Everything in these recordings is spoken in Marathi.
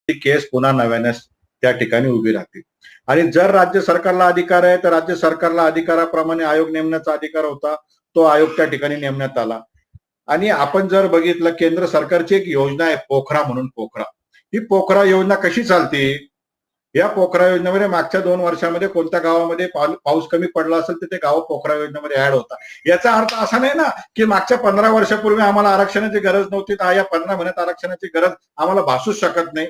ती केस पुन्हा नव्याने त्या ठिकाणी उभी राहते. आणि जर राज्य सरकारला अधिकार आहे तर राज्य सरकारला अधिकाराप्रमाणे आयोग नेमण्याचा अधिकार होता, तो आयोग त्या ठिकाणी नेमण्यात आला. आणि आपण जर बघितलं केंद्र सरकारची एक योजना आहे पोखरा म्हणून, पोखरा, ही पोखरा योजना कशी चालते? या पोखरा योजनेमध्ये मागच्या 2 वर्षामध्ये कोणत्या गावामध्ये पाऊस कमी पडला असेल तर ते गाव पोखरा योजनेमध्ये ऍड होता. याचा अर्थ असा नाही ना की मागच्या 15 वर्षापूर्वी आम्हाला आरक्षणाची गरज नव्हती तर या 15 महिन्यात आरक्षणाची गरज आम्हाला भासूच शकत नाही.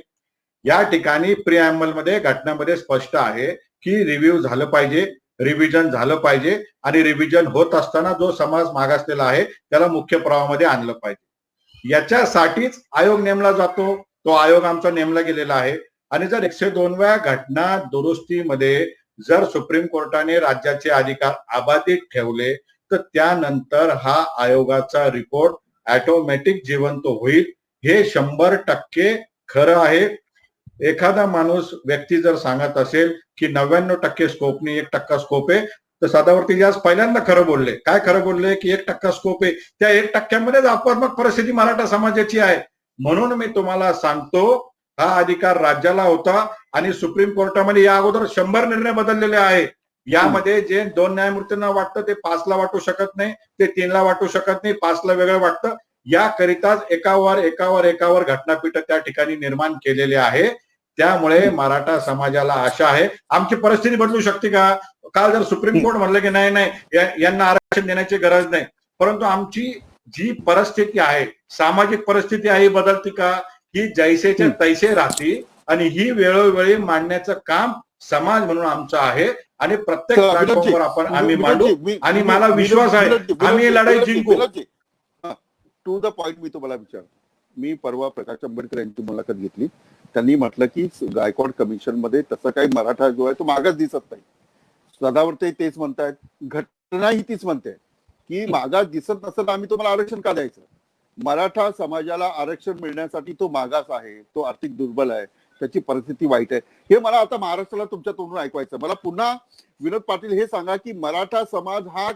या ठिकाणी प्रिअँबल मध्ये, घटनामध्ये स्पष्ट आहे की रिव्ह्यू झालं पाहिजे, रिव्हिजन झालं पाहिजे आणि रिव्हिजन होत असताना जो समाज मागासलेला आहे त्याला मुख्य प्रवाहामध्ये आणलं पाहिजे. याच्यासाठीच आयोग नेमला जातो. तो आयोग आमचा नेमला गेलेला आहे. आणि जर 102व्या घटना दुरुस्तीमध्ये जर सुप्रीम कोर्टाने राज्याचे अधिकार अबाधित ठेवले तर त्यानंतर हा आयोगाचा रिपोर्ट ऑटोमॅटिक जिवंत होईल. हे 100% खरं आहे. एखादा माणूस, व्यक्ती जर सांगत असेल की 99% स्कोप नाही, 1% स्कोप आहे, तर सदावर्ती आज पहिल्यांदा खरं बोलले. काय खरं बोलले? की 1% स्कोप आहे. त्या 1%मध्येच अपवादात्मक परिस्थिती मराठा समाजाची आहे. म्हणून मी तुम्हाला सांगतो, हा अधिकार राज्याला होता आणि सुप्रीम कोर्टामध्ये या अगोदर 100 निर्णय बदललेले आहे. यामध्ये जे 2 न्यायमूर्तींना वाटतं ते 5ला वाटू शकत नाही, ते 3ला वाटू शकत नाही, 5ला वेगळं वाटतं. याकरिताच एकावर घटनापीठ त्या ठिकाणी निर्माण केलेले आहे. त्यामुळे मराठा समाजाला आशा आहे. आमची परिस्थिती बदलू शकते का? काल जर सुप्रीम कोर्ट म्हणलं की नाही यांना आरक्षण देण्याची गरज नाही, परंतु आमची जी परिस्थिती आहे, सामाजिक परिस्थिती आहे, बदलती का? ही जैसेच्या तैसे राहते आणि ही वेळोवेळी मांडण्याचं काम समाज म्हणून आमचं आहे आणि प्रत्येक प्लॅटफॉर्मवर आम्ही मांडू आणि मला विश्वास आहे आम्ही लढाई जिंकू. टू द पॉइंट मी तुम्हाला विचारतो. मी परवा प्रकाश आंबेडकर यांची मुलाखत घेतली. त्यांनी म्हटलं की गायकवाड कमिशन मध्ये तसं काही मराठा जो आहे तो मागास दिसत नाही. सदावर्ते तेच म्हणतायत, घटना ही तीच म्हणते की मागास दिसत नसेल आम्ही तुम्हाला आरक्षण का द्यायचं? मराठा समाजाला आरक्षण मिळण्यासाठी तो मागास आहे, तो आर्थिक दुर्बल आहे, त्याची परिस्थिती वाईट आहे. हे मला आता महाराष्ट्राला तुमच्या तोंडून ऐकवायचं. मला पुन्हा विनोद पाटील हे सांगा की मराठा समाज हा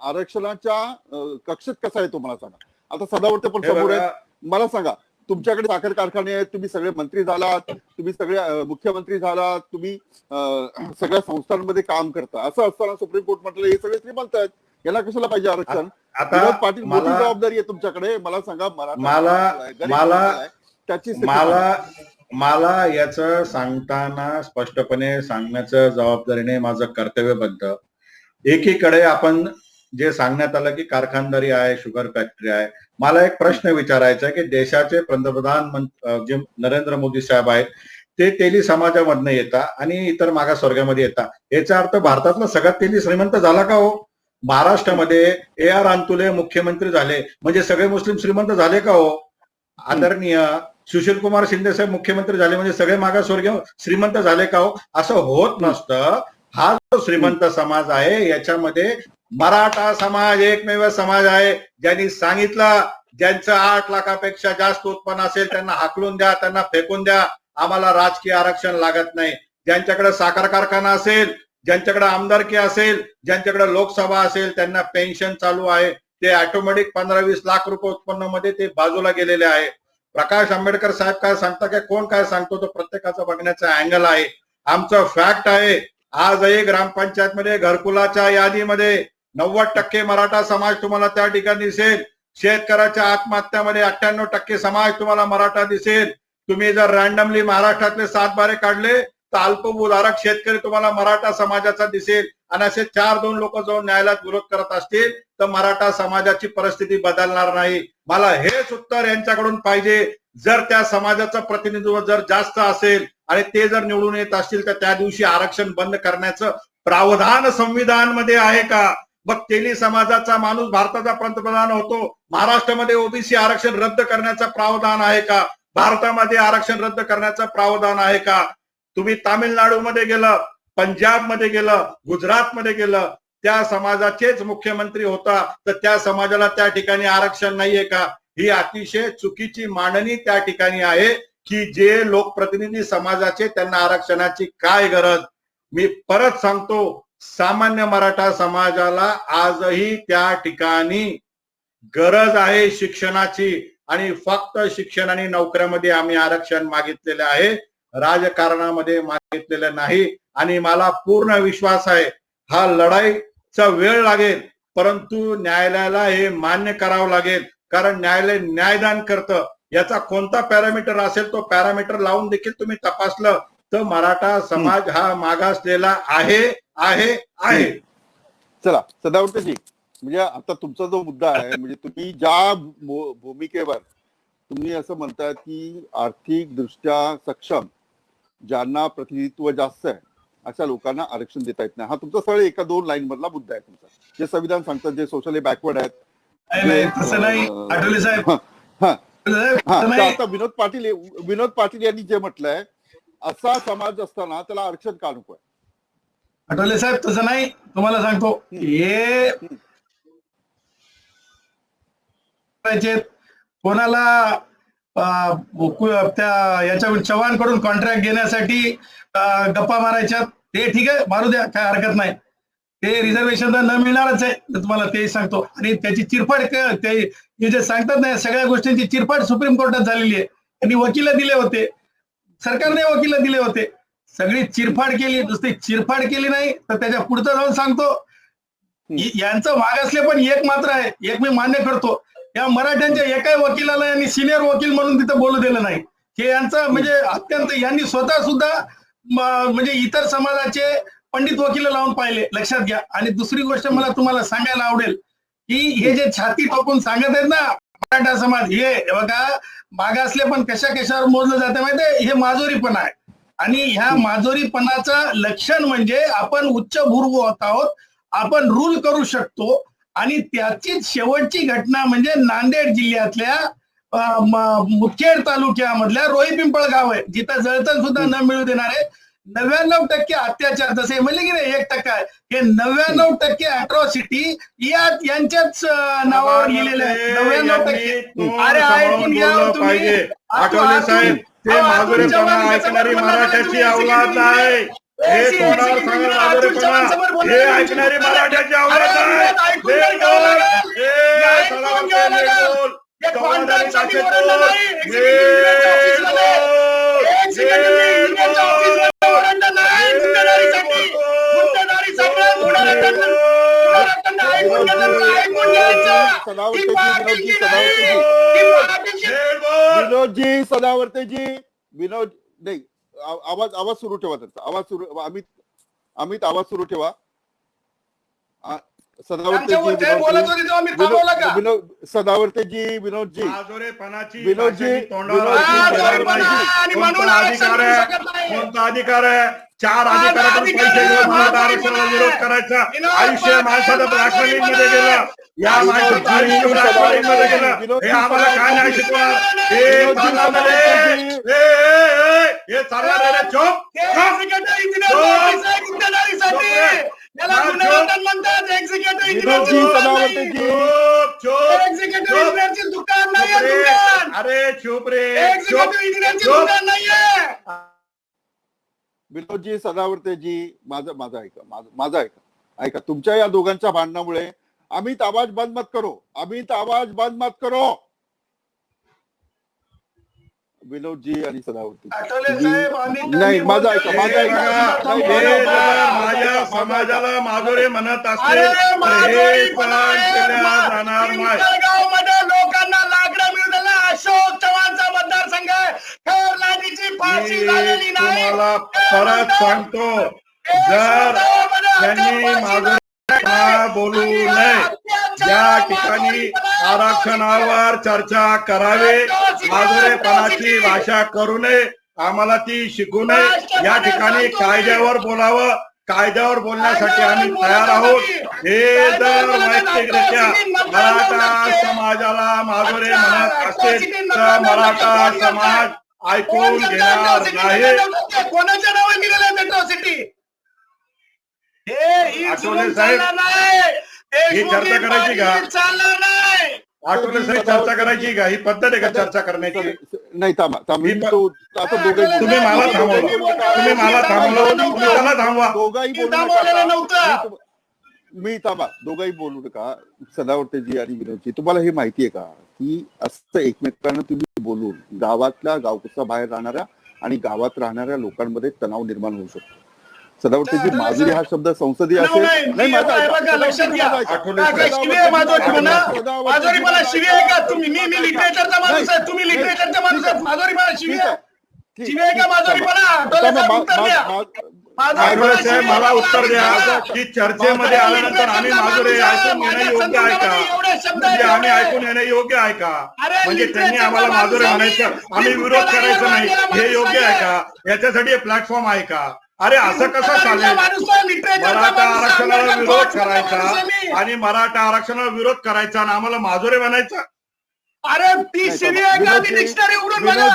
आरक्षणाच्या कक्षेत कसा आहे तो मला सांगा. आता सदावर्ते पण समोर आहे. मला सांगा, तुमच्याकडे साखर कारखाने आहेत, तुम्ही सगळे मंत्री झालात, तुम्ही सगळे मुख्यमंत्री झालात, तुम्ही सगळ्या संस्थांमध्ये काम करता. असं असताना सुप्रीम कोर्ट म्हटलं हे सगळे श्रीमंत आहेत, याला कशाला पाहिजे आरक्षण? विनोद पाटील, मोठी जबाबदारी आहे तुमच्याकडे. मला सांगा, मला याचं सांगताना स्पष्टपणे सांगण्याचं जबाबदारीने माझं कर्तव्य बनतं. एकीकडे आपण जे सांगण्यात आलं की कारखानदारी आहे, शुगर फॅक्टरी आहे. मला एक प्रश्न विचारायचा आहे की देशाचे पंतप्रधान जे नरेंद्र मोदी साहेब आहेत ते तेली समाजामधनं येतात आणि इतर मागासवर्गामध्ये येतात. याचा अर्थ भारतातला सगळ्यात तेली श्रीमंत झाला का हो? महाराष्ट्रामध्ये AR अंतुले मुख्यमंत्री झाले म्हणजे सगळे मुस्लिम श्रीमंत झाले का हो? आदरणीय सुशील कुमार शिंदे साहेब मुख्यमंत्री झाले म्हणजे सगळे मागासवर्गीय श्रीमंत झाले का हो? असं होत नसतं. हा जो श्रीमंत समाज आहे याच्यामध्ये मराठा समाज एकमेव समाज आहे ज्यांनी सांगितलं, ज्यांचं 8 लाखापेक्षा जास्त उत्पन्न असेल त्यांना हाकलून द्या, त्यांना फेकून द्या, आम्हाला राजकीय आरक्षण लागत नाही. ज्यांच्याकडे साखर कारखाना असेल, ज्यांच्याकडे आमदारकी असेल, ज्यांच्याकडे लोकसभा असेल, त्यांना पेन्शन चालू आहे, ते ऑटोमॅटिक 15-20 लाख रुपये उत्पन्नामध्ये ते बाजूला गेलेले आहे. प्रकाश आंबेडकर साहेब काय सांगता काय कोण काय सांगतो तो प्रत्येकाचा बघण्याचा अँगल आहे. आमचं फॅक्ट आहे, आजही ग्रामपंचायत मध्ये घरकुलाच्या यादीमध्ये 90% मराठा समाज तुम्हाला त्या ठिकाणी दिसेल. शेतकऱ्याच्या आत्महत्यामध्ये 98% समाज तुम्हाला मराठा दिसेल. तुम्ही जर रॅन्डमली महाराष्ट्रातले 7 बारे काढले तर अल्पभूधारक शेतकरी तुम्हाला मराठा समाजाचा दिसेल आणि असे 4-2 लोक जाऊन न्यायालयात विरोध करत असतील तर मराठा समाजाची परिस्थिती बदलणार नाही. मला हेच उत्तर यांच्याकडून पाहिजे. जर त्या समाजाचं प्रतिनिधित्व जर जास्त असेल आणि ते जर निवडून येत असतील तर त्या दिवशी आरक्षण बंद करण्याचं प्रावधान संविधान मध्ये आहे का? मग तेली समाजाचा माणूस भारताचा पंतप्रधान होतो. महाराष्ट्रामध्ये ओबीसी आरक्षण रद्द करण्याचा प्रावधान आहे का? भारतामध्ये आरक्षण रद्द करण्याचं प्रावधान आहे का? तुम्ही तामिळनाडूमध्ये गेलं, पंजाबमध्ये गेलं, गुजरातमध्ये गेलं, त्या समाजाचेच मुख्यमंत्री होता तर त्या समाजाला त्या ठिकाणी आरक्षण नाहीये का? ही अतिशय चुकीची मांडणी त्या ठिकाणी आहे की जे लोकप्रतिनिधी समाजाचे त्यांना आरक्षणाची काय गरज. मी परत सांगतो, सामान्य मराठा समाजाला आजही त्या ठिकाणी गरज आहे शिक्षणाची. आणि फक्त शिक्षण आणि नोकऱ्यामध्ये आम्ही आरक्षण मागितलेलं आहे, राजकारणामध्ये मागितलेलं नाही. आणि मला पूर्ण विश्वास आहे हा लढाईचा वेळ लागेल, परंतु न्यायालयाला हे मान्य करावं लागेल, कारण न्यायालय न्यायदान करतं. याचा कोणता पॅरामीटर असेल तो पॅरामीटर लावून देखील तुम्ही तपासलं तर मराठा समाज हा मागासलेला आहे आहे आहे. चला सदावर्तेजी, म्हणजे आता तुमचा जो मुद्दा आहे, म्हणजे तुम्ही ज्या भूमिकेवर तुम्ही असं म्हणताय की आर्थिक दृष्ट्या सक्षम ज्यांना प्रतिनिधित्व जास्त आहे अशा लोकांना आरक्षण देता येत नाही, हा तुमचा सरळ एका दोन लाईन मधला मुद्दा आहे तुमचा. जे संविधान सांगतात जे सोशली बॅकवर्ड आहेत, तसं नाही आठवले साहेब. तर आता विनोद पाटील यांनी जे म्हटलंय असा समाज असताना त्याला आरक्षण का नको आहे? आठवले साहेब तसं नाही, तुम्हाला सांगतो हे कोणाला त्या याच्या चव्हाणकडून कॉन्ट्रॅक्ट घेण्यासाठी गप्पा मारायच्या, ते ठीक आहे मारू द्या, काय हरकत नाही. ते रिझर्वेशन तर न मिळणारच आहे, तुम्हाला ते सांगतो. आणि त्याची चिरफाड ते जे सांगतात ना सगळ्या गोष्टींची चिरफाड सुप्रीम कोर्टात झालेली आहे. त्यांनी वकील दिले होते, सरकारने वकील दिले होते, सगळी चिरफाड केली. नुसती चिरफाड केली नाही तर त्याच्या पुढचं जाऊन सांगतो यांचं मागासले पण एक मात्र आहे, एक मी मान्य करतो, या मराठ्यांच्या एकाही वकिलाला यांनी सिनियर वकील म्हणून तिथं बोलू दिलं नाही. हे यांचं म्हणजे अत्यंत, यांनी स्वतः सुद्धा म्हणजे इतर समाजाचे पंडित वकील लावून पाहिले, लक्षात घ्या. आणि दुसरी गोष्ट मला तुम्हाला सांगायला आवडेल की हे जे छाती टोकून सांगत आहेत ना मराठा समाज, हे बघा मागासले पण कशा कशावर मोजलं जाते माहितीये, हे माजोरीपणा आहे. आणि ह्या माजोरीपणाचं लक्षण म्हणजे आपण उच्चभ्रू आहोत, आपण रूल करू शकतो. आणि त्याचीच शेवटची घटना म्हणजे नांदेड जिल्ह्यातल्या मुखेड तालुक्यामधल्या रोही पिंपळ गाव आहे, जिथं जळतण सुद्धा न मिळू देणारे 99% अत्याचार, जसे म्हणले की नाही 1% आहे, हे 99% अट्रॉसिटी यांच्याच नावावर लिहिलेले आहे. 99%. अरे ऐकून घ्या तुम्ही. आठवले साहेब, ते माजुरेपणा ऐकणारी मराठ्याची अवलाद आहे. हे तोंडावर सांगा माजुरेपणा, हे ऐकणारी मराठ्याची अवलाद आहे. विनोदजी सदावर्तेजी, विनोद नाही, आवाज सुरू ठेवा त्यांचा, आवाज सुरू, अमित आवाज सुरू ठेवा. सदावर्तेजी, सदावर्तेजी, विनोदजी, कोणता अधिकार आहे? 4 अधिकारातून पैसे घेऊन मराठा आरक्षणाला विरोध करायचा. आयुष्य माणसाचं ब्लॅकमेलिंग मध्ये गेलं, या माणसाचं आयुष्य ब्लॅकमेलिंग मध्ये गेलं. हे आम्हाला काय नाही शिकवणार? हे चालणार चोप. अरे चुप रे. विनोदजी सदावर्तेजी, माझं ऐका. तुमच्या या दोघांच्या भांडणामुळे अमित आवाज बंद मत करो, अमित आवाज बंद मत करो. विनोदजी आणि सदावर्ती नाही, माझं ऐका. माझ्या समाजाला माजुरे म्हणत असते जाणार नाही. लोकांना लाकडं मिळालं, अशोक चव्हाणचा मतदारसंघ तुम्हाला परत सांगतो, जर त्यांनी माजुरे बोलू नये, या ठिकाणी आरक्षणावर चर्चा करावी, माजुरेपणाची भाषा करू नये, आम्हाला ती शिकू नये. या ठिकाणी कायद्यावर बोलावं, कायद्यावर बोलण्यासाठी आम्ही तयार आहोत. हे जर वैयक्तिकरित्या मराठा समाजाला माजुरे म्हणत असतील तर मराठा समाज ऐकून घेणार नाही. कोणाच्या नावाने निघाले मेट्रोसिटी? आठवले साहेब, ही चर्चा करायची का? आठवले साहेब, चर्चा करायची का? ही पद्धत आहे का चर्चा करण्याची? नाही, थांबा. तुम्ही मला थांबवलं, तुम्ही त्याला थांबवा. मी थांबा, दोघंही बोलू नका. सदावर्तेजी आणि विनोदजी, तुम्हाला हे माहितीये का की असं एकमेकांना तुम्ही बोलून गावातल्या गावकसा बाहेर राहणाऱ्या आणि गावात राहणाऱ्या लोकांमध्ये तणाव निर्माण होऊ शकतो. सदावर्तीजी माजुरी हा शब्द संसदीय असेल नाही माझा ऐका, लक्षात घ्या. आठवले काय साहेब. शिवी आहे माधुरी म्हणा? सदावर्तीजी माधुरी मला शिवी आहे का? तुम्ही मी लिटरेचरचा माणूस आहे, तुम्ही लिटरेचरचा माणूस आहे. माधुरी मला शिवी आहे? शिवी आहे का माधुरी म्हणा? आठवले साहेब उत्तर द्या. आठवले साहेब मला उत्तर द्या की चर्चेमध्ये आल्यानंतर आम्ही माजुरे ऐकून घेणं योग्य आहे का? म्हणजे आम्ही ऐकून घेणं योग्य आहे का? म्हणजे त्यांनी आम्हाला माजुरे म्हणायचं आम्ही विरोध करायचा नाही हे योग्य आहे का? याच्यासाठी प्लॅटफॉर्म आहे का? अरे असं कसं चालेल? मराठा आरक्षणाला विरोध करायचा आणि मराठा आरक्षणाला विरोध करायचा आणि आम्हाला माजुरे म्हणायचं? अरे ती शिवी आहे का? ती डिक्शनरी उघडून बघा.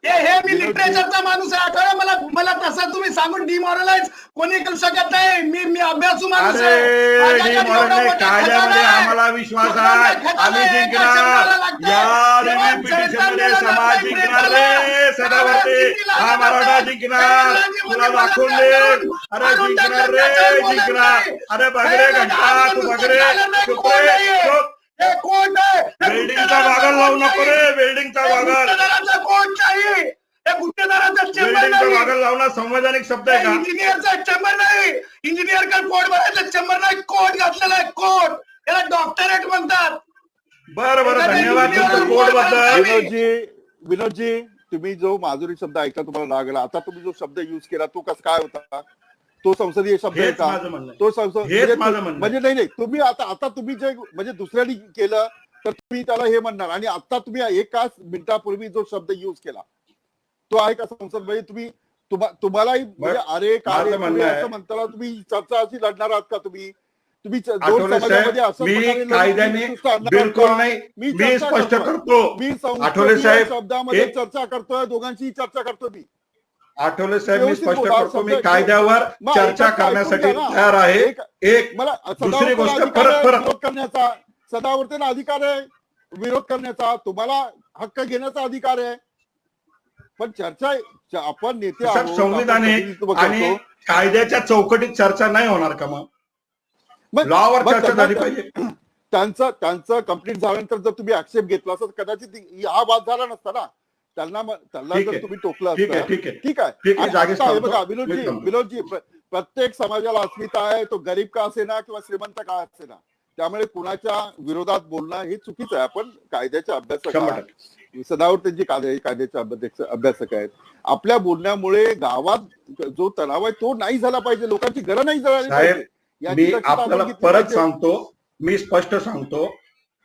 हे मी लिटरेचरचा माणूस आहे. आठवलं मला तसं तुम्ही सांगून डिमॉरलाइज कोणी करू शकत नाही. मी अभ्यासू माणूस आहे. अरे डिमॉरलाइज कायद्यामध्ये आम्हाला विश्वास आहे. आम्ही जिंकणार. या रिव्ह्यू पिटिशनमध्ये समाज जिंकणार रे सदावर्ती. हा मराठा जिंकणार. तुला दाखवून दे. अरे जिंकणार रे जिंकणार. अरे बगरे घंटा तू बगरे चुप रे चुप. बिल्डिंगचा बागल लावू नको रे. बिल्डिंगचा बागल बिल्डिंगचा बागल लावणं संवैधानिक शब्द आहे का? इंजिनियरचा चेंबर नाही. इंजिनियर का कोट भरायचा चेंबर नाही. कोट घातलेला आहे कोट. याला डॉक्टरेट म्हणतात. बरं बरं धन्यवाद तुमचं कोट बद्दल. विनोदजी तुम्ही जो माजुरी शब्द ऐकला तुम्हाला राग आला. आता तुम्ही जो शब्द युज केला तो कसा काय होता? तो संसदीय शब्द आहे का? तो म्हणजे नाही तुम्ही आता तुम्ही जे म्हणजे दुसऱ्यांनी केलं तर तुम्ही त्याला हे म्हणणार आणि आता तुम्ही एकाच मिनिटापूर्वी जो शब्द युज केला तो आहे का संसद? म्हणजे तुम्हालाही म्हणजे अरे काय असं म्हणताना तुम्ही चर्चा अशी लढणार आहात का? तुम्ही कायद्याने बिलकुल नाही. मी स्पष्ट करतो. मी आठवले साहेब शब्दामध्ये चर्चा करतोय. दोघांची चर्चा करतो मी. आठवले साहेब मी स्पष्ट करतो मी कायद्यावर चर्चा करण्यासाठी तयार आहे. एक मला दुसरी गोष्ट परत विरोध करण्याचा सदावर्तीला अधिकार आहे. विरोध करण्याचा तुम्हाला हक्क घेण्याचा अधिकार आहे. पण चर्चा आपण नेते आहोत. संविधानिक आणि कायद्याच्या चौकटीत चर्चा नाही होणार का? मग लॉवर चर्चा झाली पाहिजे. त्यांचं कंप्लीट झाल्यानंतर जर तुम्ही आक्षेप घेतला असता तर कदाचित हा वाद झाला नसता ना. त्यांना जर तुम्ही टोकलं असतं ठीक आहे. बघा विनोदजी प्रत्येक समाजाला अस्मिता आहे. तो गरीब का असेना किंवा श्रीमंत का असेना. त्यामुळे कुणाच्या विरोधात बोलणं हे चुकीचं आहे. आपण कायद्याचे अभ्यासक सदावर्तींची कायद्याचे अभ्यासक आहेत. आपल्या बोलण्यामुळे गावात जो तणाव आहे तो नाही झाला पाहिजे. लोकांची गरज नाही झाली पाहिजे. मी आपल्याला परत सांगतो. मी स्पष्ट सांगतो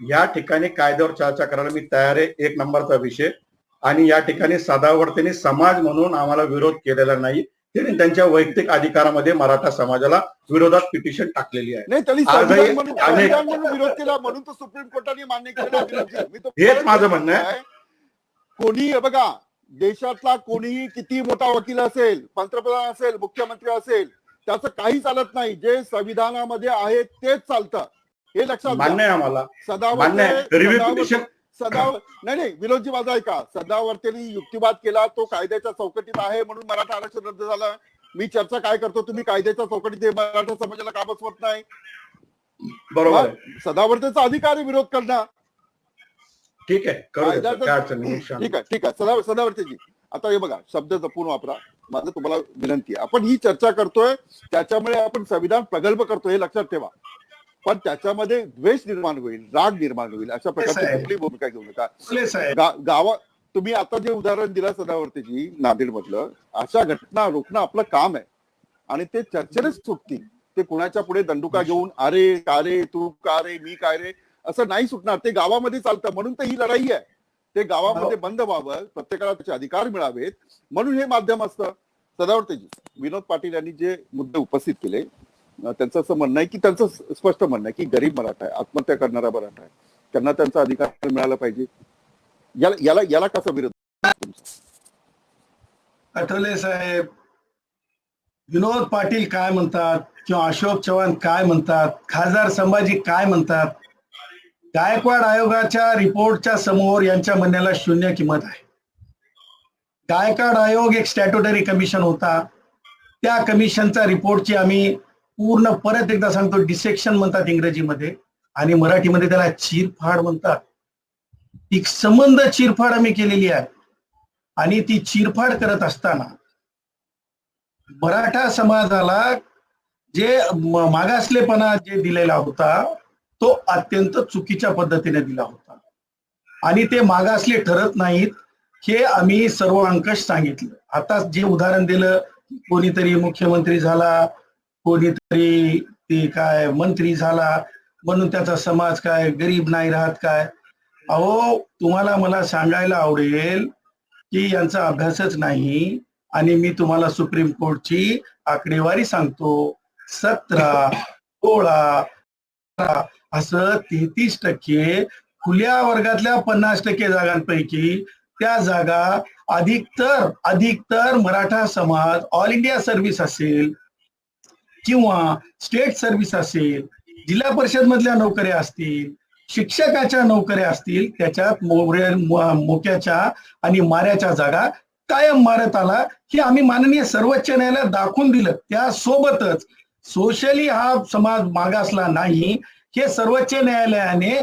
या ठिकाणी कायद्यावर चर्चा करायला मी तयार आहे. एक नंबरचा विषय. आणि या ठिकाणी सदावर्तींनी समाज म्हणून आम्हाला विरोध केलेला नाही. त्यांनी त्यांच्या वैयक्तिक अधिकारामध्ये मराठा समाजाला विरोधात पिटिशन टाकलेली आहे. विरोध केला म्हणून तर सुप्रीम कोर्टाने मान्य केलं. हेच माझं म्हणणं आहे. कोणी बघा देशातला कोणीही किती मोठा वकील असेल, पंतप्रधान असेल, मुख्यमंत्री असेल, त्याचं काही चालत नाही. जे संविधानामध्ये आहे तेच चालतं. हे लक्षात मान्य आहे आम्हाला. नाही विनोदजी माझा ऐका. सदावर्तींनी युक्तिवाद केला तो कायद्याच्या चौकटीत आहे म्हणून मराठा आरक्षण रद्द झालं. मी चर्चा काय करतो तुम्ही कायद्याच्या चौकटीत मराठा समाजाला का बसवत नाही? बरोबर. सदावर्तींचा अधिकार आहे विरोध करणं. ठीक आहे ठीक आहे सदावर्तीजी आता हे बघा शब्द जपून वापरा. माझं तुम्हाला विनंती आहे. आपण ही चर्चा करतोय त्याच्यामुळे आपण संविधान प्रगल्भ करतोय हे लक्षात ठेवा. पण त्याच्यामध्ये द्वेष निर्माण होईल, राग निर्माण होईल अशा प्रकारची कुठली भूमिका घेऊ नका. गावात तुम्ही आता जे उदाहरण दिलं सदावर्तीजी नांदेड मधलं, अशा घटना रोखणं आपलं काम आहे आणि ते चर्चेनेच सुटतील. ते कुणाच्या पुढे दंडुका घेऊन अरे का रे तू का रे मी काय रे असं नाही सुटणार. ते गावामध्ये चालतं म्हणून तर ही लढाई आहे. ते गावामध्ये बंद व्हावं, प्रत्येकाला त्याचे अधिकार मिळावेत म्हणून हे माध्यम असतं. सदावर्तीजी विनोद पाटील यांनी जे मुद्दे उपस्थित केले त्यांचं असं म्हणणं आहे की त्यांचं स्पष्ट म्हणणं आहे की गरीब मराठा आहे, आत्महत्या करणारा मराठा आहे, त्यांना त्यांचा अधिकार मिळाला पाहिजे. याला कसा विरोध? आठवले साहेब विनोद पाटील काय म्हणतात किंवा अशोक चव्हाण काय म्हणतात, खासदार संभाजी काय म्हणतात, गायकवाड आयोगाच्या रिपोर्टच्या समोर यांच्या म्हणण्याला शून्य किंमत आहे. गायकवाड आयोग एक स्टॅट्युटरी कमिशन होता. त्या कमिशनचा रिपोर्टची आम्ही पूर्ण परत एकदा सांगतो डिसेक्शन म्हणतात इंग्रजीमध्ये आणि मराठीमध्ये त्याला चीरफाड म्हणतात. ती संबंध चिरफाड आम्ही केलेली आहे. आणि ती चिरफाड करत असताना मराठा समाजाला जे मागासलेपणा जे दिलेला होता तो अत्यंत चुकीच्या पद्धतीने दिला होता. आणि ते मागासले ठरत नाहीत हे आम्ही सर्व अंकश सांगितलं. आता जे उदाहरण दिलं, कोणीतरी मुख्यमंत्री झाला, कोणीतरी ते काय मंत्री झाला म्हणून त्याचा समाज काय गरीब नाही राहत काय. अहो तुम्हाला मला सांगायला आवडेल की यांचा अभ्यासच नाही. आणि मी तुम्हाला सुप्रीम कोर्टची आकडेवारी सांगतो, 17, 16 असं 33% खुल्या वर्गातल्या 50% जागांपैकी त्या जागा अधिकतर मराठा समाज ऑल इंडिया सर्व्हिस असेल किंवा स्टेट सर्व्हिस असेल, जिल्हा परिषद मधल्या नोकऱ्या असतील, शिक्षकाच्या नोकऱ्या असतील, त्याच्यात मोक्याच्या आणि माऱ्याच्या जागा कायम मारत आला. हे आम्ही माननीय सर्वोच्च न्यायालयात दाखवून दिलं. त्यासोबतच सोशली हा समाज मागासला नाही हे सर्वोच्च न्यायालयाने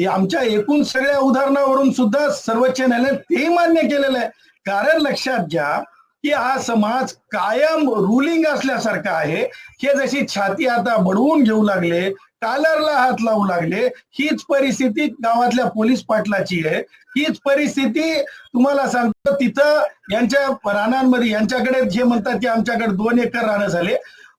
आमच्या एकूण सगळ्या उदाहरणावरून सुद्धा सर्वोच्च न्यायालयाने ते मान्य केलेलं आहे. कारण लक्षात घ्या की हा समाज कायम रुलिंग असल्यासारखा आहे. हे जशी छाती आता बडवून घेऊ लागले, कॉलरला हात लावू लागले, हीच परिस्थिती गावातल्या पोलीस पाटलाची आहे. हीच परिस्थिती तुम्हाला सांगतो तिथं यांच्या रानांमध्ये, यांच्याकडे जे म्हणतात की आमच्याकडे 2 एकर रानं झाले.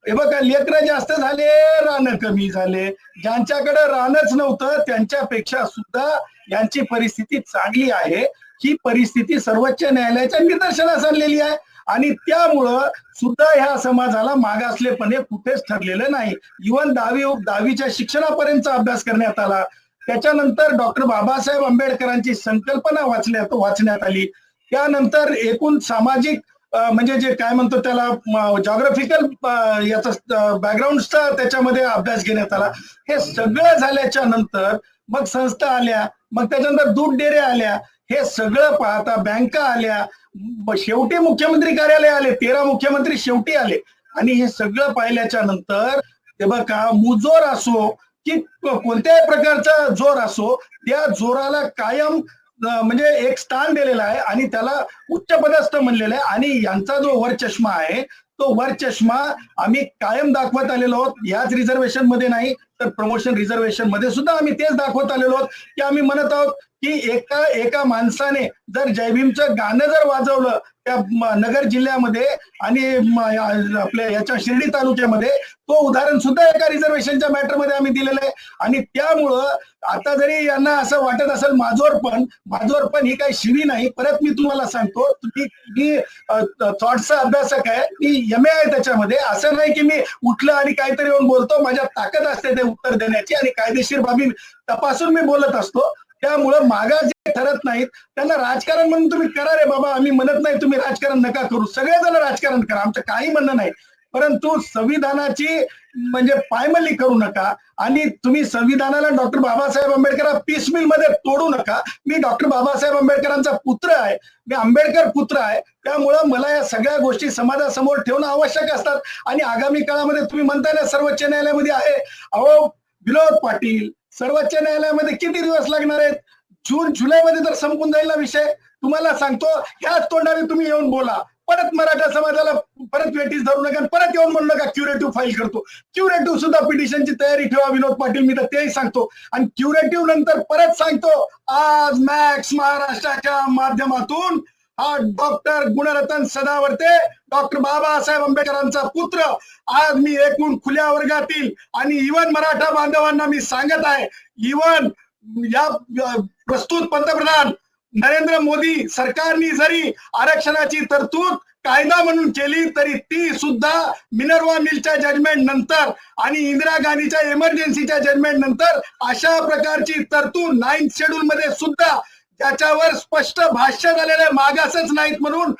हे बघा, लेकरं जास्त झाले, रानं कमी झाले. ज्यांच्याकडे रानच नव्हतं त्यांच्यापेक्षा सुद्धा यांची परिस्थिती चांगली आहे. ही परिस्थिती सर्वोच्च न्यायालयाच्या निदर्शनास आणलेली आहे. आणि त्यामुळं सुद्धा ह्या समाजाला मागासलेपणे कुठेच ठरलेलं नाही. इव्हन 10वीच्या शिक्षणापर्यंतचा अभ्यास करण्यात आला. त्याच्यानंतर डॉक्टर बाबासाहेब आंबेडकरांची संकल्पना वाचण्यात आली. त्यानंतर एकूण सामाजिक म्हणजे जे काय म्हणतो त्याला जॉग्राफिकल याचा बॅकग्राऊंडचा त्याच्यामध्ये अभ्यास घेण्यात आला. हे सगळं झाल्याच्या नंतर मग संस्था आल्या, मग त्याच्यानंतर दूध डेऱ्या आल्या. हे सगळं पाहता बँका आल्या, शेवटी मुख्यमंत्री कार्यालय आले, 13 मुख्यमंत्री शेवटी आले. आणि हे सगळं पाहिल्याच्या नंतर ते बघा, मुजोर असो की कोणत्याही प्रकारचा जोर असो, त्या जोराला कायम म्हणजे एक स्थान दिलेलं आहे आणि त्याला उच्च पदस्थ म्हणलेलं आहे. आणि यांचा जो वर चष्मा आहे तो वर चष्मा आम्ही कायम दाखवत आलेलो आहोत. याच रिझर्वेशन मध्ये नाही तर प्रमोशन रिझर्वेशन मध्ये सुद्धा आम्ही तेच दाखवत आलेलो आहोत की आम्ही म्हणत आहोत की एका माणसाने जर जयभीमचं गाणं जर वाजवलं त्या नगर जिल्ह्यामध्ये आणि आपल्या याच्या शिर्डी तालुक्यामध्ये, तो उदाहरण सुद्धा एका रिझर्वेशनच्या मॅटरमध्ये आम्ही दिलेलं आहे. आणि त्यामुळं आता जरी यांना असं वाटत असेल माजोरपण ही काही शिवी नाही. परत मी तुम्हाला सांगतो, मी थॉट्सचा अभ्यासक आहे, मी MA आहे त्याच्यामध्ये. असं नाही की मी उठलं आणि काहीतरी येऊन बोलतो. माझ्या ताकद असते ते उत्तर देण्याची आणि कायदेशीर बाबी तपासून मी बोलत असतो. त्यामुळं मागास जे ठरत नाहीत त्यांना राजकारण म्हणून तुम्ही करा रे बाबा. आम्ही म्हणत नाही तुम्ही राजकारण नका करू, सगळेजण राजकारण करा, आमचं काही म्हणणं नाही. परंतु संविधानाची म्हणजे पायमल्ली करू नका. आणि तुम्ही संविधानाला doctor Babasaheb Ambedkar piecemeal मध्ये तोडू नका. मी डॉक्टर बाबासाहेब आंबेडकरांचा पुत्र आहे, मी आंबेडकर पुत्र आहे. त्यामुळं मला या सगळ्या गोष्टी समाजासमोर ठेवणं आवश्यक असतात. आणि आगामी काळामध्ये तुम्ही म्हणताय ना सर्वोच्च न्यायालयामध्ये आहे, अहो विनोद पाटील, सर्वोच्च न्यायालयामध्ये किती दिवस लागणार आहेत? जून जुलैमध्ये तर संपून जाईल ना विषय. तुम्हाला सांगतो, ह्याच तोंडाने तुम्ही येऊन बोला, परत मराठा समाजाला परत वेटीस धरू नका, परत येऊन म्हणू नका क्युरेटिव्ह फाईल करतो. क्युरेटिव्ह सुद्धा पिटिशनची तयारी ठेवा विनोद पाटील, मी तर तेही सांगतो. आणि क्युरेटिव्ह नंतर परत सांगतो, आज मॅक्स महाराष्ट्राच्या माध्यमातून हा डॉक्टर गुणरत्न सदावर्ते, डॉक्टर बाबासाहेब आंबेडकरांचा पुत्र, आज मी एकूण खुल्या वर्गातील आणि इव्हन मराठा बांधवांना मी सांगत आहे, इव्हन या प्रस्तुत पंतप्रधान नरेंद्र मोदी सरकारने जरी आरक्षणाची तरतूद कायदा म्हणून केली तरी ती सुद्धा मिनर्वा मिलच्या जजमेंट नंतर आणि इंदिरा गांधीच्या इमर्जन्सीच्या जजमेंट नंतर अशा प्रकारची तरतूद 9th शेड्यूल मध्ये सुद्धा, ज्याच्यावर स्पष्ट भाष्य झालेले मागासच नाहीत म्हणून,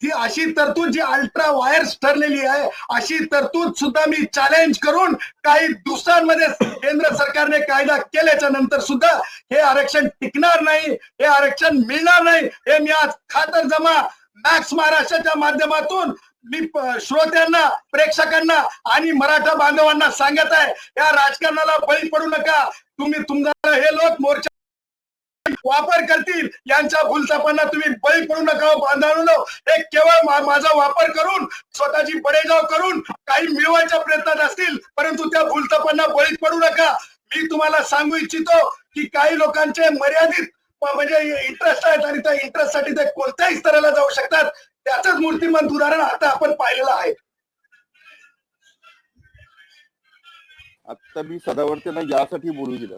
ती अशी तरतूद जी अल्ट्रा वायर्स ठरलेली आहे, अशी तरतूद सुद्धा मी चॅलेंज करून काही दिवसांमध्ये केंद्र सरकारने कायदा केल्याच्या नंतर सुद्धा हे आरक्षण टिकणार नाही, हे आरक्षण मिळणार नाही. हे मी आज खातरजमा मॅक्स महाराष्ट्राच्या माध्यमातून मी श्रोत्यांना, प्रेक्षकांना आणि मराठा बांधवांना सांगत आहे, या राजकारणाला बळी पडू नका. तुम्ही तुमचा हे लोक मोर्चा वापर करतील यांच्या भूलथापांना तुम्ही बळी पडू नका बांधवांनो. हे केवळ माझा वापर करून स्वतःची बडेजाव करून काही मिळवायच्या प्रयत्नात असतील, परंतु त्या भूलथापांना बळी पडू नका. मी तुम्हाला सांगू इच्छितो की काही लोकांचे मर्यादित म्हणजे इंटरेस्ट आहेत आणि त्या इंटरेस्ट साठी ते कोणत्याही स्तराला जाऊ शकतात. त्याच मूर्तिमंत उदाहरण आता आपण पाहिलेलं आहे. आता मी सदावर्तेंना यासाठी बोलू दिलं,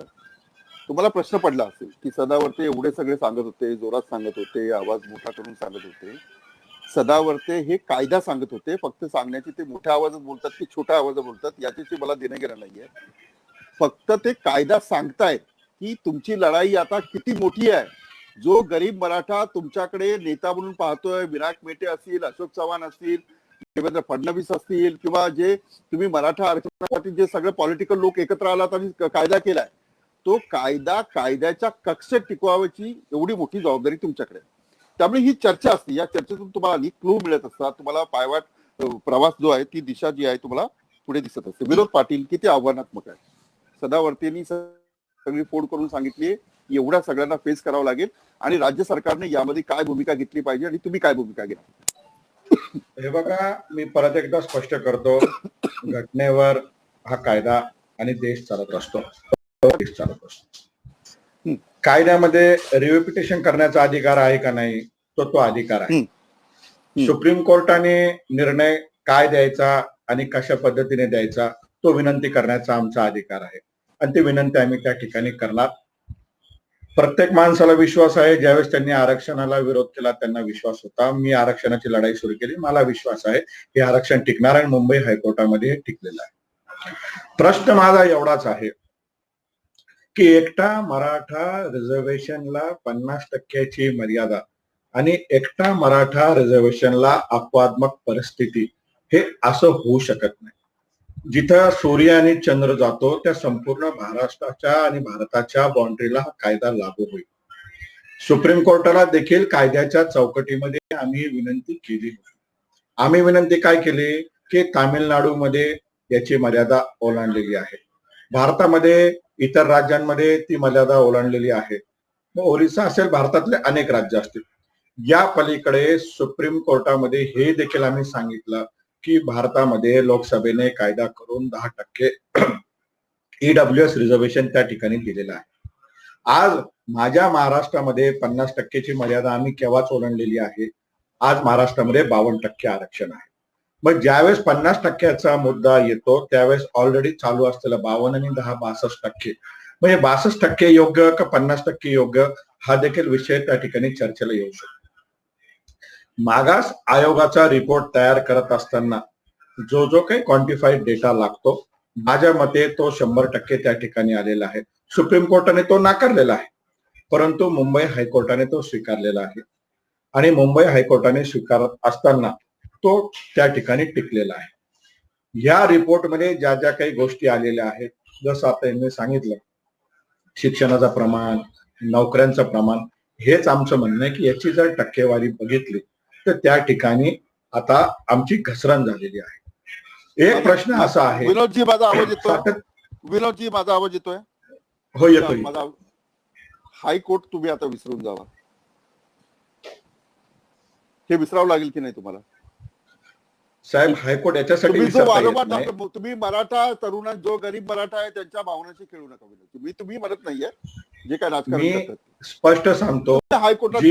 तुम्हाला प्रश्न पडला असेल की सदावर्ते एवढे सगळे सांगत होते, जोरात सांगत होते, आवाज मोठा करून सांगत होते. सदावर्ते हे कायदा सांगत होते, फक्त सांगण्याची ते मोठ्या आवाजात बोलतात की छोट्या आवाजात बोलतात याच्याशी मला देणं घेणं नाहीये. फक्त ते कायदा सांगतायत की तुमची लढाई आता किती मोठी आहे. जो गरीब मराठा तुमच्याकडे नेता म्हणून पाहतोय, विनायक मेटे असतील, अशोक चव्हाण असतील, देवेंद्र फडणवीस असतील, किंवा जे तुम्ही मराठा आरक्षणासाठी जे सगळे पॉलिटिकल लोक एकत्र आलात आणि कायदा केलाय, तो कायदा कायद्याच्या कक्षेत टिकवायची एवढी मोठी जबाबदारी तुमच्याकडे. त्यामुळे ही चर्चा असते, या चर्चेतून तुम्हाला क्लू मिळत असतात, तुम्हाला पायवाट प्रवास जो आहे ती दिशा जी आहे तुम्हाला पुढे दिसत असते. विनोद पाटील किती आव्हानात्मक आहे. सदावर्तेंनी सगळी फोन करून सांगितली एवढ्या सगळ्यांना फेस करावं लागेल आणि राज्य सरकारने यामध्ये काय भूमिका घेतली पाहिजे आणि तुम्ही काय भूमिका घ्या. हे बघा, मी परत एकदा स्पष्ट करतो, घटनेवर हा कायदा आणि देश चालत असतो. कायद्यामध्ये रिव्हिपिटेशन करण्याचा अधिकार आहे का नाही, तो अधिकार आहे. सुप्रीम कोर्टाने निर्णय काय द्यायचा आणि कशा पद्धतीने द्यायचा तो विनंती करण्याचा आमचा अधिकार आहे आणि ती विनंती आम्ही त्या ठिकाणी करणार. प्रत्येक माणसाला विश्वास आहे. ज्यावेळेस त्यांनी आरक्षणाला विरोध केला त्यांना विश्वास होता. मी आरक्षणाची लढाई सुरू केली, मला विश्वास आहे हे आरक्षण टिकणार आणि मुंबई हायकोर्टामध्ये हे टिकलेलं आहे. प्रश्न माझा एवढाच आहे की एकटा मराठा रिझर्वेशनला 50% मर्यादा आणि एकटा मराठा रिझर्वेशनला अपवादात्मक परिस्थिती, हे असं होऊ शकत नाही. जिथं सूर्य आणि चंद्र जातो त्या संपूर्ण महाराष्ट्राच्या आणि भारताच्या बाउंड्रीला हा कायदा लागू होईल. सुप्रीम कोर्टाला देखील कायद्याच्या चौकटीमध्ये आम्ही विनंती केली होती. आम्ही विनंती काय केली की तामिळनाडूमध्ये याची मर्यादा ओलांडलेली आहे, भारतामध्ये इतर राज्यांमध्ये ती मर्यादा ओलांडलेली आहे, मग ओरिसा असेल, भारतातले अनेक राज्य असतील. या पलीकडे सुप्रीम कोर्टामध्ये हे देखील आम्ही सांगितलं की भारतामध्ये लोकसभेने कायदा करून 10% ईडब्ल्यूएस रिझर्वेशन त्या ठिकाणी दिलेलं आहे. आज माझ्या महाराष्ट्रामध्ये 50%ची मर्यादा आम्ही केव्हाच ओलांडलेली आहे. आज महाराष्ट्रामध्ये 52% आरक्षण आहे. मग ज्यावेळेस 50%चा मुद्दा येतो त्यावेळेस ऑलरेडी चालू असलेलं 52 आणि 10 62%, म्हणजे 62% योग्य का 50% योग्य हा देखील विषय त्या ठिकाणी चर्चेला येऊ शकतो. मागास आयोगाचा रिपोर्ट तयार करत असताना जो काही क्वांटिफाईड डेटा लागतो, माझ्या मते तो 100% त्या ठिकाणी आलेला आहे. सुप्रीम कोर्टाने तो नाकारलेला आहे, परंतु मुंबई हायकोर्टाने तो स्वीकारलेला आहे आणि मुंबई हायकोर्टाने स्वीकारत असताना तो त्या ठिकाणी टिकलेला आहे. या रिपोर्टमध्ये ज्या ज्या काही गोष्टी आलेल्या आहेत, जसं आता यांनी सांगितलं, शिक्षणाचं प्रमाण, नोकऱ्यांचं प्रमाण, हेच आमचं म्हणणं आहे की याची जर टक्केवारी बघितली तर त्या ठिकाणी आता आमची घसरण झालेली आहे. एक प्रश्न असा आहे, विनोदजी माझा आवाज येतोय? विनोदजी माझा आवाज येतोय? हो येतोय. माझा हायकोर्ट तुम्ही आता विसरून जावा, हे विसरावं लागेल की नाही तुम्हाला? साहेब, हायकोर्ट याच्यासाठी तुम्ही मराठा तरुणां, जो गरीब मराठा आहे त्यांच्या भावनाशी खेळू नका. तुम्ही म्हणत नाहीये, जे काय राजकारण करतात स्पष्ट सांगतो, हायकोर्टात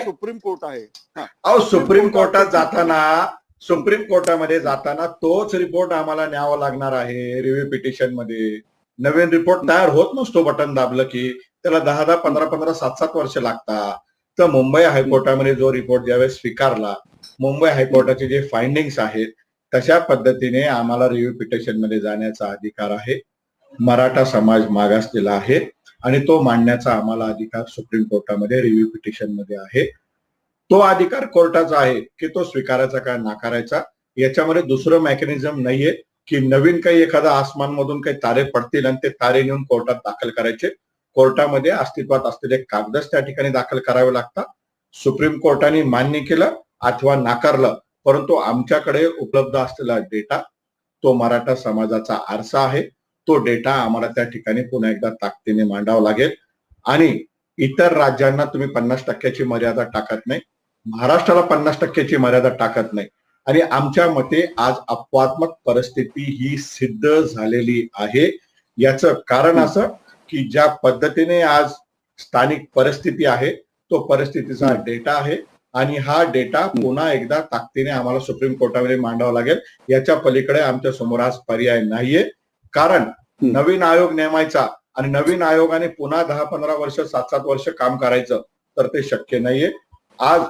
सुप्रीम कोर्ट आहे. अहो, सुप्रीम कोर्टात जाताना, सुप्रीम कोर्टामध्ये जाताना तोच रिपोर्ट आम्हाला न्यावा लागणार आहे. रिव्ह्यू पिटिशन मध्ये नवीन रिपोर्ट तयार होत नसतो, बटन दाबलं की त्याला 10, 15, 7 वर्ष लागतात. तर मुंबई हायकोर्टामध्ये जो रिपोर्ट ज्यावेळेस स्वीकारला, मुंबई हायकोर्टाचे जे फाइंडिंग्स आहेत तशा पद्धतीने आम्हाला रिव्ह्यू पिटिशन मध्ये जाण्याचा अधिकार आहे. मराठा समाज मागासलेला आहे आणि तो मांडण्याचा आम्हाला अधिकार सुप्रीम कोर्टामध्ये रिव्ह्यू पिटिशन मध्ये आहे. तो अधिकार कोर्टाचा आहे की तो स्वीकारायचा का नाकारायचा. याच्यामध्ये दुसरं मेकॅनिझम नाहीये की नवीन काही एखादा आसमान मधून काही तारे पडतील आणि ते तारे नेऊन कोर्टात दाखल करायचे. कोर्टामध्ये अस्तित्वात असलेले कागदच त्या ठिकाणी दाखल करावे लागतात. सुप्रीम कोर्टाने मान्य केलं अथवा नाकारलं, परंतु आमच्याकडे उपलब्ध असलेला डेटा तो मराठा समाजाचा आरसा आहे. तो डेटा आम्हाला त्या ठिकाणी पुन्हा एकदा ताकदीने मांडावा लागेल आणि इतर राज्यांना तुम्ही 50% मर्यादा टाकत नाही, महाराष्ट्राला 50% मर्यादा टाकत नाही. आणि आमच्या मते आज अपवादात्मक परिस्थिती ही सिद्ध झालेली आहे. याचं कारण असं की ज्या पद्धतीने आज स्थानिक परिस्थिती आहे तो परिस्थितीचा डेटा आहे आणि हा डेटा पुन्हा एकदा ताकदीने आम्हाला सुप्रीम कोर्टामध्ये मांडावा लागेल. याच्या पलीकडे आमच्या समोर आज पर्याय नाहीये. कारण नवीन आयोग नेमायचा आणि नवीन आयोगाने पुन्हा 10-15 वर्ष 7-7 वर्ष काम करायचं तर ते शक्य नाहीये. आज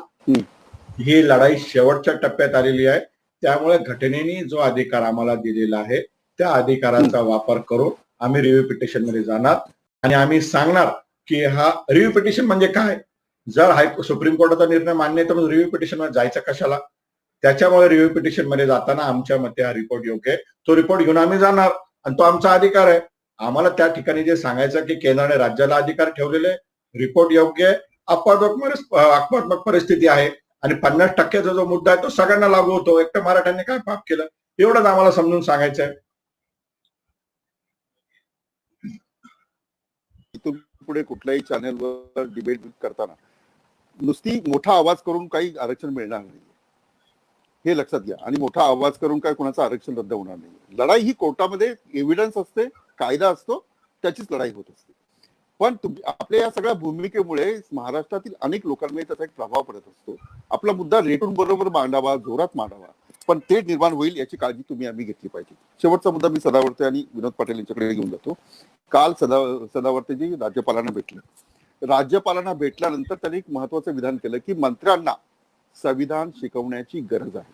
ही लढाई शेवटच्या टप्प्यात आलेली आहे. त्यामुळे घटनेने जो अधिकार आम्हाला दिलेला आहे त्या अधिकाराचा वापर करून आम्ही रिव्ह्यू पिटिशन मध्ये जाणार आणि आम्ही सांगणार की हा रिव्ह्यू पिटिशन म्हणजे काय. जर सुप्रीम कोर्टाचा निर्णय मान्य आहे तर रिव्ह्यू पिटिशन मध्ये जायचं कशाला. त्याच्यामुळे रिव्ह्यू पिटिशन मध्ये जाताना आमच्या मते हा रिपोर्ट योग्य आहे. तो रिपोर्ट घेऊन आम्ही जाणार आणि तो आमचा अधिकार आहे. आम्हाला त्या ठिकाणी जे सांगायचं की केंद्राने राज्याला अधिकार ठेवलेले, रिपोर्ट योग्य आहे, अपवादात्मक परिस्थिती आहे आणि 50%चा जो मुद्दा आहे तो सगळ्यांना लागू होतो. एकटं मराठ्यांनी काय पाप केलं एवढंच आम्हाला समजून सांगायचं आहे. इथून पुढे कुठल्याही चॅनलवर डिबेट करताना नुसती मोठा आवाज करून काही आरक्षण मिळणार नाही हे लक्षात घ्या. आणि मोठा आवाज करून काय कोणाचं आरक्षण रद्द होणार नाही. लढाई ही कोर्टामध्ये एव्हिडन्स असते, कायदा असतो, त्याचीच लढाई होत असते. पण आपल्या या सगळ्या भूमिकेमुळे महाराष्ट्रातील अनेक लोकांमध्ये त्याचा एक प्रभाव पडत असतो. आपला मुद्दा रेटून बरोबर मांडावा, जोरात मांडावा, पण ते निर्माण होईल याची काळजी आम्ही घेतली पाहिजे. शेवटचा मुद्दा मी सदावर्ते आणि विनोद पाटील यांच्याकडे घेऊन जातो. काल सदावर्तेजी राज्यपालांना भेटले. राज्यपालांना भेटल्यानंतर त्यांनी एक महत्वाचं विधान केलं की मंत्र्यांना संविधान शिकवण्याची गरज आहे,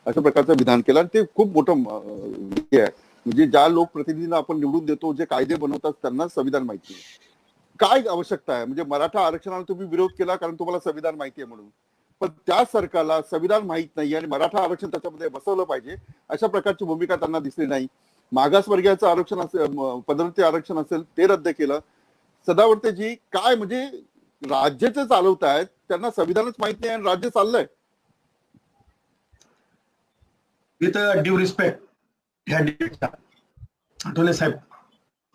अशा प्रकारचं विधान केलं. आणि ते खूप मोठं आहे. म्हणजे ज्या लोकप्रतिनिधींना आपण निवडून देतो, जे कायदे बनवतात, त्यांना संविधान माहिती आहे. काय आवश्यकता आहे. म्हणजे मराठा आरक्षणाला तुम्ही विरोध केला कारण तुम्हाला संविधान माहिती आहे म्हणून, पण त्या सरकारला संविधान माहित नाही आणि मराठा आरक्षण त्याच्यामध्ये बसवलं पाहिजे अशा प्रकारची भूमिका त्यांना दिसली नाही. मागासवर्गीयाचं आरक्षण असेल, पदोन्नती आरक्षण असेल, ते रद्द केलं. सदावर्तेजी काय म्हणजे राज्याचे चालवतायत, त्यांना संविधानच माहित नाही आणि राज्य चाललंय. विथ ड्यू रिस्पेक्ट ह्या डिबेटचा आठवले साहेब,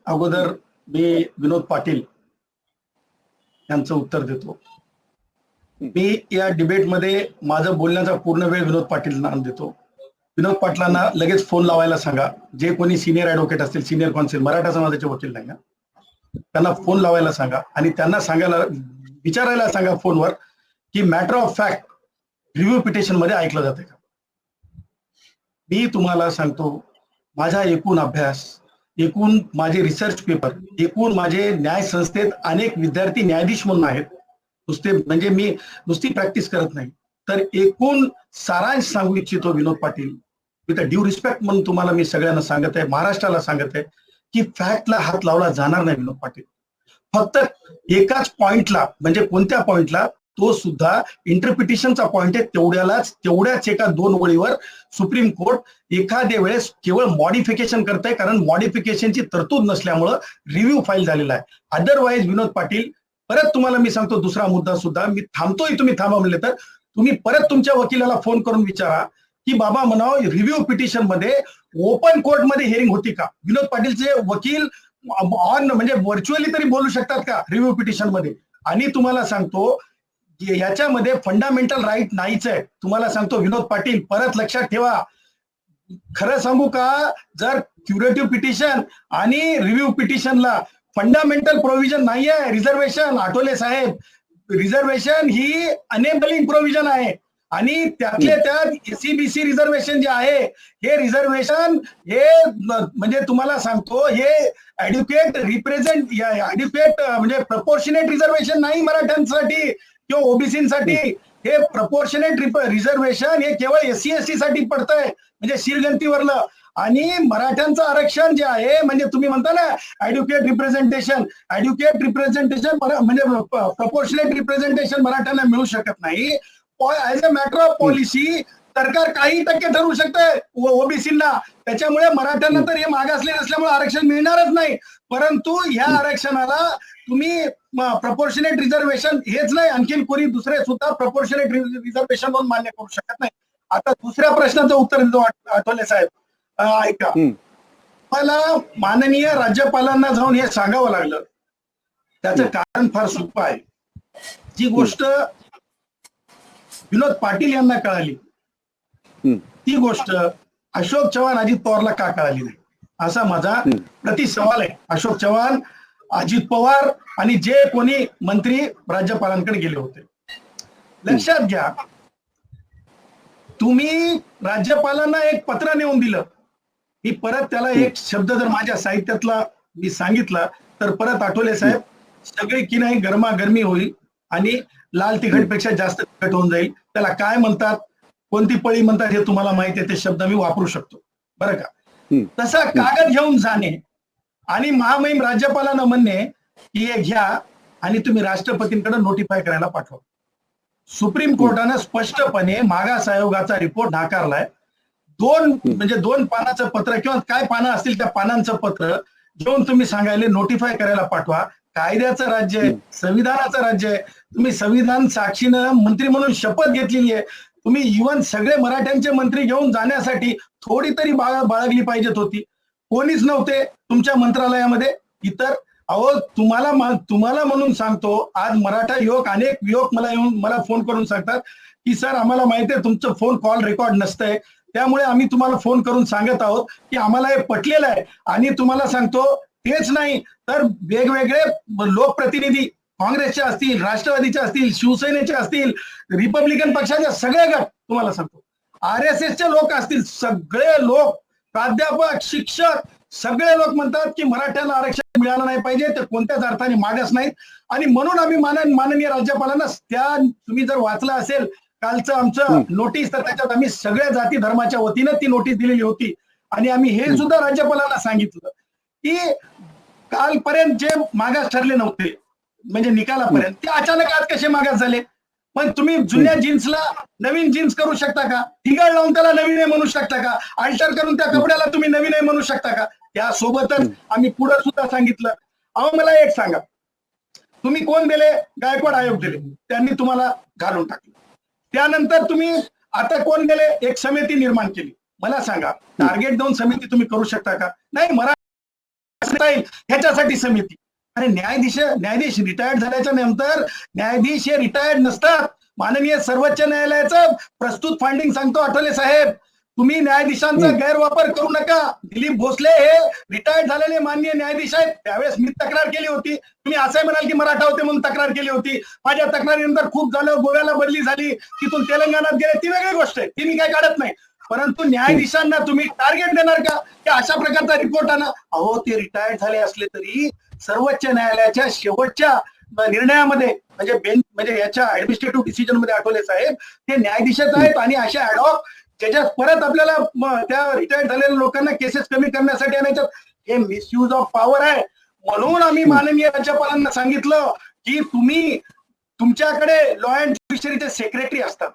अगोदर मी विनोद पाटील यांचं उत्तर देतो. मी या डिबेटमध्ये माझं बोलण्याचा पूर्ण वेळ विनोद पाटीलांना देतो. विनोद पाटलांना लगेच फोन लावायला सांगा. जे कोणी सिनियर ऍडव्होकेट असतील, सिनियर कॉन्सिल, मराठा समाजाचे वकील नाही ना, त्यांना फोन लावायला सांगा आणि त्यांना विचारायला सांगा फोनवर की matter of fact review petition मध्ये ऐकलं जाते का. मी तुम्हाला सांगतो, माझा एकूण अभ्यास, एकूण माझे रिसर्च पेपर, एकूण माझे न्याय संस्थेत अनेक विद्यार्थी न्यायाधीश म्हणून आहेत. म्हणजे मी नुसती प्रॅक्टिस करत नाही, तर एकूण सारांश सांगू इच्छितो Vinod Patil. With due respect म्हणून तुम्हाला मी सगळ्यांना सांगत आहे, महाराष्ट्राला सांगत आहे की फॅक्टला हात लावला जाणार नाही विनोद पाटील. फक्त एकाच पॉइंटला, म्हणजे कोणत्या पॉइंटला, तो सुद्धा इंटरप्रिटेशनचा पॉइंट आहे. तेवढ्याच एका 2 ओळीवर सुप्रीम कोर्ट एखाद्या वेळेस केवळ मॉडिफिकेशन करत आहे, कारण मॉडिफिकेशनची तरतूद नसल्यामुळं रिव्ह्यू फाईल झालेला आहे. अदरवाईज विनोद पाटील, परत तुम्हाला मी सांगतो दुसरा मुद्दा सुद्धा, मी थांबतोय, तुम्ही थांबा म्हणले तर तुम्ही परत तुमच्या वकिलाला फोन करून विचारा की बाबा म्हणाव रिव्ह्यू पिटिशन मध्ये ओपन कोर्टमध्ये हिअरिंग होती का. विनोद पाटीलचे वकील ऑन म्हणजे व्हर्च्युअली तरी बोलू शकतात का रिव्ह्यू पिटिशन मध्ये. आणि तुम्हाला सांगतो याच्यामध्ये फंडामेंटल राईट नाहीच आहे. तुम्हाला सांगतो विनोद पाटील, परत लक्षात ठेवा, खरं सांगू का, जर क्युरेटिव्ह पिटिशन आणि रिव्ह्यू पिटिशनला फंडामेंटल प्रोव्हिजन नाही आहे. रिझर्वेशन, आठवले साहेब, रिझर्वेशन ही अनेबलिंग प्रोव्हिजन आहे आणि त्यातल्या त्यात एससीबीसी रिझर्वेशन जे आहे, हे रिझर्वेशन हे म्हणजे तुम्हाला सांगतो, हे ऍड्युकेट म्हणजे प्रपोर्शनेट रिझर्वेशन नाही मराठ्यांसाठी किंवा ओबीसीसाठी. हे प्रपोर्शनेट रिझर्वेशन हे केवळ एससी एसटी साठी पडतंय, म्हणजे शिरगंतीवरलं. आणि मराठ्यांचं आरक्षण जे आहे, म्हणजे तुम्ही म्हणता ना ऍड्युकेट रिप्रेझेंटेशन म्हणजे प्रपोर्शनेट रिप्रेझेंटेशन मराठ्यांना मिळू शकत नाही. As a matter of policy सरकार काही टक्के ठरवू शकतंय ओबीसींना, त्याच्यामुळे मराठ्यांना तर हे मागासले नसल्यामुळे आरक्षण मिळणारच नाही. परंतु ह्या आरक्षणाला तुम्ही प्रपोर्शनेट रिझर्वेशन हेच नाही, आणखीन कोणी दुसरे सुद्धा प्रपोर्शनेट रिझर्वेशन म्हणून मान्य करू शकत नाही. आता दुसऱ्या प्रश्नाचं उत्तर देतो आठवले साहेब, ऐका. मला माननीय राज्यपालांना जाऊन हे सांगावं लागलं त्याचं कारण फार सोपं आहे. जी गोष्ट विनोद पाटील यांना कळाली ती गोष्ट अशोक चव्हाण अजित पवारला का कळाली नाही, असा माझा सवाल आहे. अशोक चव्हाण, अजित पवार आणि जे कोणी मंत्री राज्यपालांकडे गेले होते, लक्षात घ्या, तुम्ही राज्यपालांना एक पत्र नेऊन दिलं. मी परत त्याला एक शब्द जर माझ्या साहित्यातला मी सांगितला तर परत आठवले साहेब, सगळी की नाही गरमागरमी होईल आणि लाल तिखटपेक्षा जास्त तिखट होऊन जाईल. त्याला काय म्हणतात, कोणती पळी म्हणतात हे तुम्हाला माहिती आहे, ते शब्द मी वापरू शकतो बरं का. तसा कागद घेऊन जाणे आणि महामहिम राज्यपालांना म्हणणे की हे घ्या आणि तुम्ही राष्ट्रपतींकडे नोटिफाय करायला पाठवा. सुप्रीम कोर्टानं स्पष्टपणे मागास आयोगाचा रिपोर्ट नाकारलाय. दोन पानाचं पत्र किंवा काय पानं असतील त्या पानांचं पत्र घेऊन तुम्ही सांगायले नोटिफाय करायला पाठवा. कायद्याचं राज्य आहे, संविधानाचं राज्य आहे. तुम्ही संविधान साक्षीनं मंत्री म्हणून शपथ घेतलेली आहे. तुम्ही इव्हन सगळे मराठ्यांचे मंत्री घेऊन जाण्यासाठी थोडी तरी बाळगली पाहिजेत होती. कोणीच नव्हते तुमच्या मंत्रालयामध्ये इतर. अहो तुम्हाला म्हणून सांगतो, आज मराठा युवक, अनेक युवक मला फोन करून सांगतात की सर आम्हाला माहिती आहे तुमचं फोन कॉल रेकॉर्ड नसतंय, त्यामुळे आम्ही तुम्हाला फोन करून सांगत आहोत की आम्हाला हे पटलेलं आहे. आणि तुम्हाला सांगतो, तेच नाही तर वेगवेगळे लोकप्रतिनिधी काँग्रेसचे असतील, राष्ट्रवादीचे असतील, शिवसेनेचे असतील, रिपब्लिकन पक्षाचे सगळे गट, तुम्हाला सांगतो RSSचे लोक असतील, सगळे लोक, प्राध्यापक, शिक्षक, सगळे लोक म्हणतात की मराठ्याला आरक्षण मिळालं नाही पाहिजे, ते कोणत्याच अर्थाने मागास नाहीत. आणि म्हणून आम्ही माननीय राज्यपालांना, त्या तुम्ही जर वाचलं असेल कालचं आमचं नोटीस, तर त्याच्यात आम्ही सगळ्या जाती धर्माच्या वतीनं ती नोटीस दिलेली होती. आणि आम्ही हे सुद्धा राज्यपालांना सांगितलं की कालपर्यंत जे मागास ठरले नव्हते, म्हणजे निकालापर्यंत, ते अचानक आज कसे मागास झाले. पण तुम्ही जुन्या जीन्सला नवीन जीन्स करू शकता का? ठिगाळ लावून त्याला नवीन आहे म्हणू शकता का? अल्टर करून त्या कपड्याला तुम्ही नवीन आहे म्हणू शकता का? त्यासोबतच आम्ही पुढे सुद्धा सांगितलं, अहो मला एक सांगा, तुम्ही कोण दिले? गायकवाड आयोग दिले, त्यांनी तुम्हाला घालून टाकले. त्यानंतर तुम्ही आता कोण दिले? एक समिती निर्माण केली. मला सांगा, टार्गेट देऊन समिती तुम्ही करू शकता का? नाही, मराठा ह्याच्यासाठी समिती. अरे न्यायाधीश रिटायर्ड झाल्याच्या नंतर न्यायाधीश हे रिटायर्ड नसतात. माननीय सर्वोच्च न्यायालयाचं प्रस्तुत फाइंडिंग सांगतो आठवले साहेब, तुम्ही न्यायाधीशांचा गैरवापर करू नका. दिलीप भोसले हे रिटायर्ड झालेले माननीय न्यायाधीश आहेत. त्यावेळेस मी तक्रार केली होती. तुम्ही असं म्हणाल की मराठा होते म्हणून तक्रार केली होती. माझ्या तक्रारीनंतर खूप झालं, गोव्याला बदली झाली, तिथून तेलंगणात गेले, ती वेगळी गोष्ट आहे, ती मी काय काढत नाही. परंतु न्यायाधीशांना तुम्ही टार्गेट देणार का की अशा प्रकारचा रिपोर्ट आणा? अहो ते रिटायर्ड झाले असले तरी सर्वोच्च न्यायालयाच्या शेवटच्या निर्णयामध्ये, म्हणजे याच्या ऍडमिनिस्ट्रेटिव्ह डिसिजन मध्ये आठवले साहेब, ते न्यायाधीशच आहेत. आणि अशा ऍडॉक ज्याच्यात परत आपल्याला त्या रिटायर्ड झालेल्या लोकांना केसेस कमी करण्यासाठी आणायच्यात, हे मिसयूज ऑफ पॉवर आहे. म्हणून आम्ही माननीय राज्यपालांना सांगितलं की तुम्ही, तुमच्याकडे लॉ अँड ज्युडिशरीचे सेक्रेटरी असतात.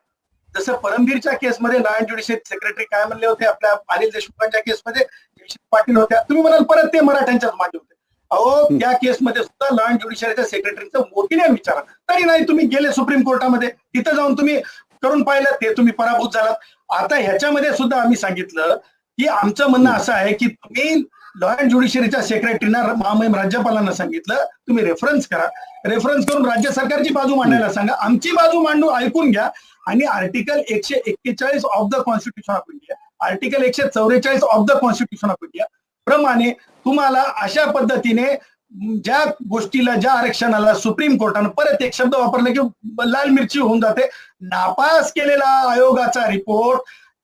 जसं परमबीरच्या केसमध्ये लॉ अँड ज्युडिशरी सेक्रेटरी काय म्हणले होते, आपल्या अनिल देशमुखांच्या केसमध्ये जयश्री पाटील होत्या. तुम्ही म्हणाल परत ते मराठ्यांच्याच मागे होते. अहो त्या केसमध्ये सुद्धा लॉ अँड ज्युडिशरीच्या सेक्रेटरीचं मोठीने विचारा. तरी नाही, तुम्ही गेले सुप्रीम कोर्टामध्ये, तिथं जाऊन तुम्ही करून पाहिलं, ते तुम्ही पराभूत झालात. आता ह्याच्यामध्ये सुद्धा आम्ही सांगितलं की आमचं म्हणणं असं आहे की तुम्ही लॉ अँड ज्युडिशरीच्या सेक्रेटरीना, महामहिम राज्यपालांना सांगितलं तुम्ही रेफरन्स करा, रेफरन्स करून राज्य सरकारची बाजू मांडायला सांगा, आमची बाजू मांडू, ऐकून घ्या. आणि article 141 of the constitution of India, article 144 of the constitution of India प्रमाणे तुम्हाला अशा पद्धतीने ज्या गोष्टीला, ज्या आरक्षणाला सुप्रीम कोर्टानं परत एक शब्द वापरला की लाल मिरची होऊन जाते, नापास केलेला आयोगाचा रिपोर्ट,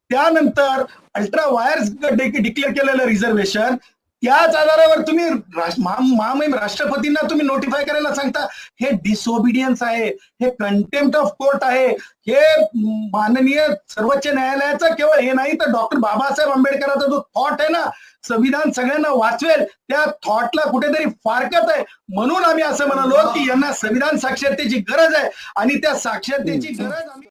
त्यानंतर अल्ट्रा वायर्स डिक्लेअर केलेलं रिझर्वेशन, त्याच आधारावर तुम्ही महामहिम राष्ट्रपतींना तुम्ही नोटिफाय करायला सांगता. हे डिसओबिडियन्स आहे, हे कंटेम्प्ट ऑफ कोर्ट आहे. हे माननीय सर्वोच्च न्यायालयाचं केवळ हे नाही तर डॉक्टर बाबासाहेब आंबेडकरांचा जो थॉट आहे ना, संविधान सगळ्यांना वाचवेल, त्या थॉटला कुठेतरी फारकत आहे. म्हणून आम्ही असं म्हणालो की यांना संविधान साक्षरतेची गरज आहे आणि त्या साक्षरतेची गरज आम्ही